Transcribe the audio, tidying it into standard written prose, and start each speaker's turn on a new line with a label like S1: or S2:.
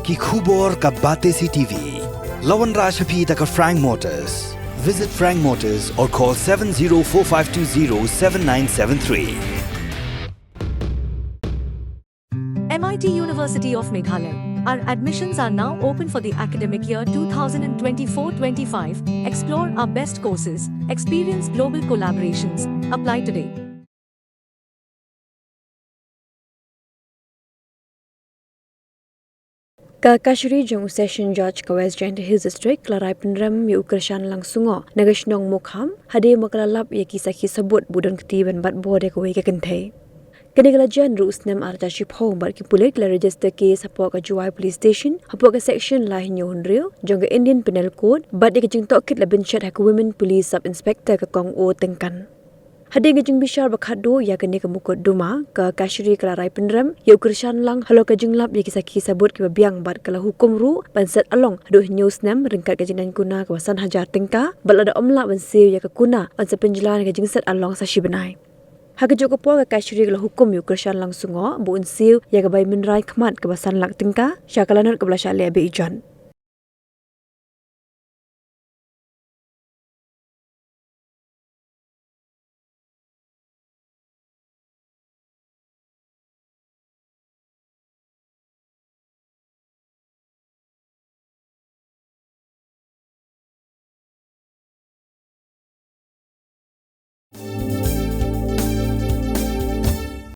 S1: ki khubor ka bate si TV. Lawan Rashaphi taka Frank Motors. Visit Frank Motors or call 7045207973.
S2: MIT University of Meghalaya. Our admissions are now open for the academic year 2024-25. Explore our best courses, experience global collaborations. Apply today.
S3: Kashari jong session judge ka West Giant Hills District klarai penram yu kershan langsungo nagashnong mukham hade maklalap ye kisah sabut budon ketiban bat bode ka wei ka kentai. Kenegalajan ru Snem arta shiphong bar ki pulik la register case hapo ka Juwai police station hapo ka section la hinyo hunrio jong ka Indian Penal Code bat ka jing tokit la benchat ha ka women police sub inspector ka kong o tengkan. Hadi ngajing bishar bakhado ya kene ke mukot duma ke Kashari kelarai penram ya ukershan lang halo ke jinglap ya kisah sabut ke biang bat kala hukum ru bansat along aduh news Snem ringkat ke jinan kuna kawasan hajar tengka balada omla bansiu ya ke kuna bansa penjelan ke jingsat along sa shibenai. Haka joko po ke Kashari kala hukum ya ukershan lang sungo bu unsiu ya ke bai menrai khmat ke basan lak tengka syakalanot ke belasya le Ijot.